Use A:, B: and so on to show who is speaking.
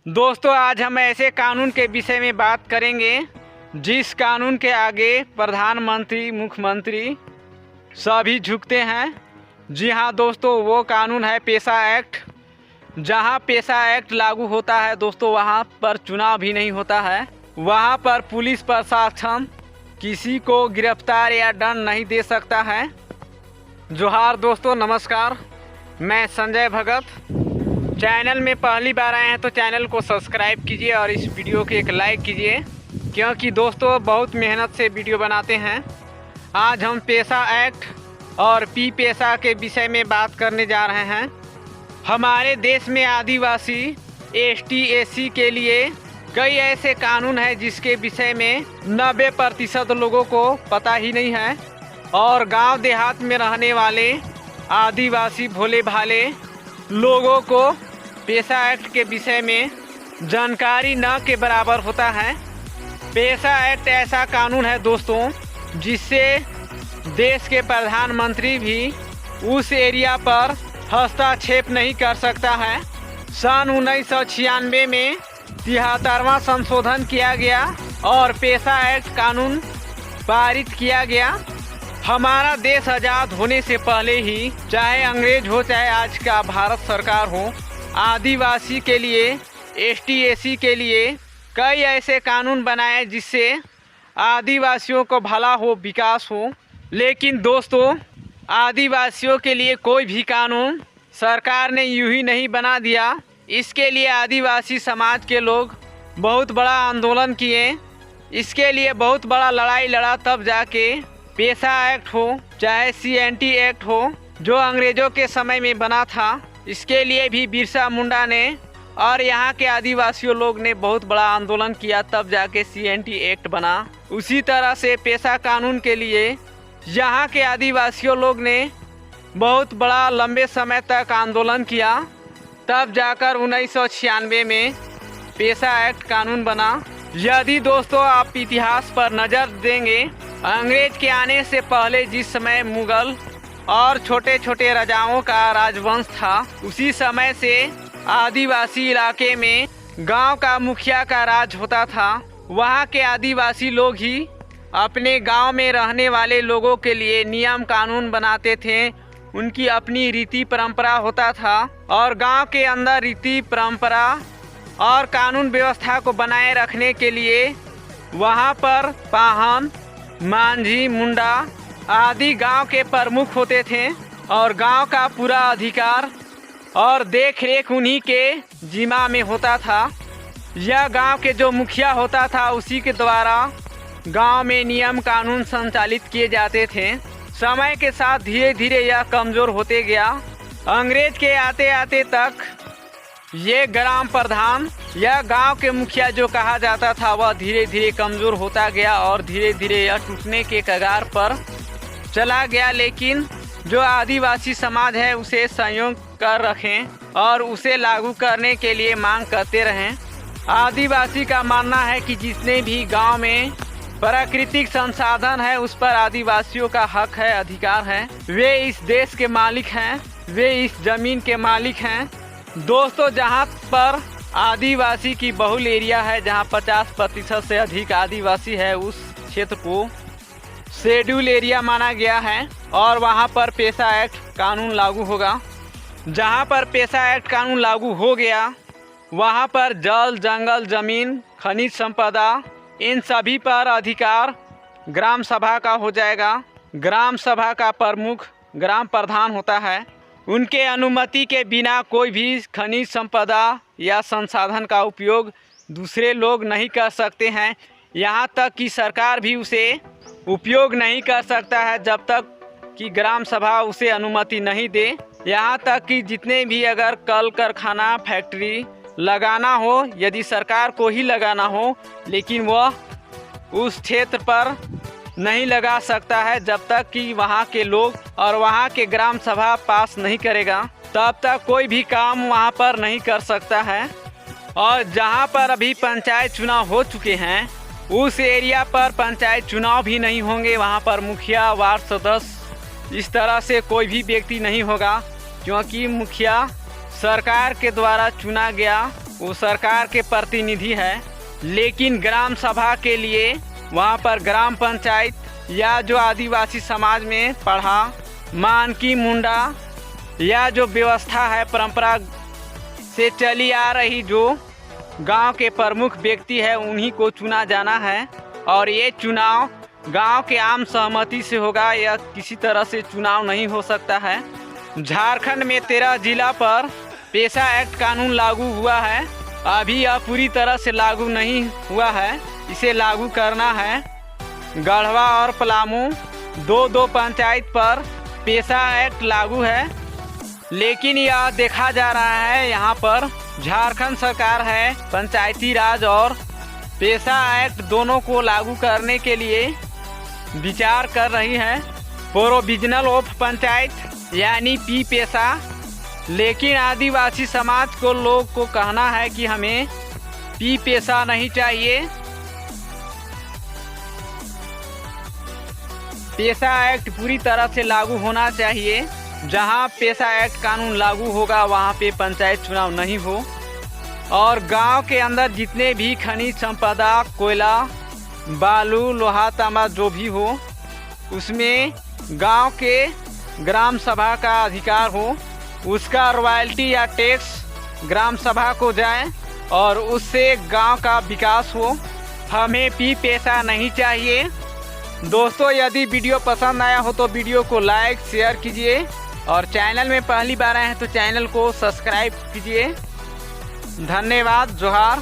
A: दोस्तों, आज हम ऐसे कानून के विषय में बात करेंगे जिस कानून के आगे प्रधानमंत्री, मुख्यमंत्री सभी झुकते हैं। जी हाँ दोस्तों, वो कानून है पेशा एक्ट। जहाँ पेशा एक्ट लागू होता है दोस्तों, वहाँ पर चुनाव भी नहीं होता है। वहाँ पर पुलिस प्रशासन किसी को गिरफ्तार या दंड नहीं दे सकता है। जोहार दोस्तों, नमस्कार। मैं संजय भगत। चैनल में पहली बार आए हैं तो चैनल को सब्सक्राइब कीजिए और इस वीडियो को एक लाइक कीजिए, क्योंकि दोस्तों बहुत मेहनत से वीडियो बनाते हैं। आज हम पेशा एक्ट और पी पेशा के विषय में बात करने जा रहे हैं। हमारे देश में आदिवासी, एसटी, एससी के लिए कई ऐसे कानून हैं जिसके विषय में 90% लोगों को पता ही नहीं है। और गांव देहात में रहने वाले आदिवासी भोले भाले लोगों को पेशा एक्ट के विषय में जानकारी न के बराबर होता है। पेशा एक्ट ऐसा कानून है दोस्तों जिससे देश के प्रधानमंत्री भी उस एरिया पर हस्तक्षेप नहीं कर सकता है। सन 1996 में 73वां संशोधन किया गया और पेशा एक्ट कानून पारित किया गया। हमारा देश आज़ाद होने से पहले ही, चाहे अंग्रेज हो चाहे आज का भारत सरकार हो, आदिवासी के लिए, एसटी एससी के लिए कई ऐसे कानून बनाए जिससे आदिवासियों को भला हो, विकास हो। लेकिन दोस्तों, आदिवासियों के लिए कोई भी कानून सरकार ने यूं ही नहीं बना दिया। इसके लिए आदिवासी समाज के लोग बहुत बड़ा आंदोलन किए। इसके लिए बहुत बड़ा लड़ाई लड़ा, तब जाके पेशा एक्ट हो चाहे CNT एक्ट हो जो अंग्रेज़ों के समय में बना था, इसके लिए भी बिरसा मुंडा ने और यहाँ के आदिवासियों लोग ने बहुत बड़ा आंदोलन किया, तब जाके CNT एक्ट बना। उसी तरह से पेशा कानून के लिए यहाँ के आदिवासियों लोग ने बहुत बड़ा लंबे समय तक आंदोलन किया, तब जाकर 1996 में पेशा एक्ट कानून बना। यदि दोस्तों आप इतिहास पर नज़र देंगे, अंग्रेज के आने से पहले जिस समय मुगल और छोटे छोटे राजाओं का राजवंश था, उसी समय से आदिवासी इलाके में गांव का मुखिया का राज होता था। वहां के आदिवासी लोग ही अपने गांव में रहने वाले लोगों के लिए नियम कानून बनाते थे। उनकी अपनी रीति परंपरा होता था और गांव के अंदर रीति परंपरा और कानून व्यवस्था को बनाए रखने के लिए वहां पर पाहन, मांझी, मुंडा आदि गांव के प्रमुख होते थे और गांव का पूरा अधिकार और देख रेख उन्हीं के जिम्मा में होता था। यह गांव के जो मुखिया होता था उसी के द्वारा गांव में नियम कानून संचालित किए जाते थे। समय के साथ धीरे धीरे यह कमज़ोर होते गया। अंग्रेज के आते आते तक ये ग्राम प्रधान या गांव के मुखिया जो कहा जाता था, वह धीरे धीरे कमज़ोर होता गया और धीरे धीरे यह टूटने के कगार पर चला गया। लेकिन जो आदिवासी समाज है उसे संयोग कर रखें और उसे लागू करने के लिए मांग करते रहें। आदिवासी का मानना है कि जितने भी गांव में प्राकृतिक संसाधन है उस पर आदिवासियों का हक है, अधिकार है। वे इस देश के मालिक हैं, वे इस ज़मीन के मालिक हैं। दोस्तों, जहां पर आदिवासी की बहुल एरिया है, जहां 50% से अधिक आदिवासी है, उस क्षेत्र को शेड्यूल एरिया माना गया है और वहां पर पेशा एक्ट कानून लागू होगा। जहां पर पेशा एक्ट कानून लागू हो गया, वहां पर जल, जंगल, ज़मीन, खनिज संपदा, इन सभी पर अधिकार ग्राम सभा का हो जाएगा। ग्राम सभा का प्रमुख ग्राम प्रधान होता है। उनके अनुमति के बिना कोई भी खनिज संपदा या संसाधन का उपयोग दूसरे लोग नहीं कर सकते हैं। यहाँ तक कि सरकार भी उसे उपयोग नहीं कर सकता है जब तक कि ग्राम सभा उसे अनुमति नहीं दे। यहाँ तक कि जितने भी अगर कल कारखाना, फैक्ट्री लगाना हो, यदि सरकार को ही लगाना हो, लेकिन वह उस क्षेत्र पर नहीं लगा सकता है जब तक कि वहाँ के लोग और वहाँ के ग्राम सभा पास नहीं करेगा, तब तक कोई भी काम वहाँ पर नहीं कर सकता है। और जहाँ पर अभी पंचायत चुनाव हो चुके हैं, उस एरिया पर पंचायत चुनाव भी नहीं होंगे। वहाँ पर मुखिया, वार्ड सदस्य, इस तरह से कोई भी व्यक्ति नहीं होगा, क्योंकि मुखिया सरकार के द्वारा चुना गया वो सरकार के प्रतिनिधि है, लेकिन ग्राम सभा के लिए वहाँ पर ग्राम पंचायत या जो आदिवासी समाज में पढ़ा मानकी मुंडा या जो व्यवस्था है परंपरा से चली आ रही, जो गांव के प्रमुख व्यक्ति है उन्हीं को चुना जाना है। और ये चुनाव गांव के आम सहमति से होगा या किसी तरह से चुनाव नहीं हो सकता है। झारखंड में 13 जिला पर पेशा एक्ट कानून लागू हुआ है। अभी यह पूरी तरह से लागू नहीं हुआ है, इसे लागू करना है। गढ़वा और पलामू दो पंचायत पर पेशा एक्ट लागू है, लेकिन यह देखा जा रहा है यहाँ पर झारखंड सरकार है पंचायती राज और पेशा एक्ट दोनों को लागू करने के लिए विचार कर रही है। प्रोविजनल ऑफ पंचायत यानी पी पेशा। लेकिन आदिवासी समाज को लोग को कहना है कि हमें पी पेशा नहीं चाहिए, पेशा एक्ट पूरी तरह से लागू होना चाहिए। जहां पेशा एक्ट कानून लागू होगा वहां पे पंचायत चुनाव नहीं हो। और गांव के अंदर जितने भी खनिज संपदा, कोयला, बालू, लोहा, तांबा जो भी हो, उसमें गांव के ग्राम सभा का अधिकार हो, उसका रॉयल्टी या टैक्स ग्राम सभा को जाए और उससे गांव का विकास हो। हमें पी पेशा नहीं चाहिए। दोस्तों, यदि वीडियो पसंद आया हो तो वीडियो को लाइक शेयर कीजिए और चैनल में पहली बार आए हैं तो चैनल को सब्सक्राइब कीजिए। धन्यवाद। जोहार।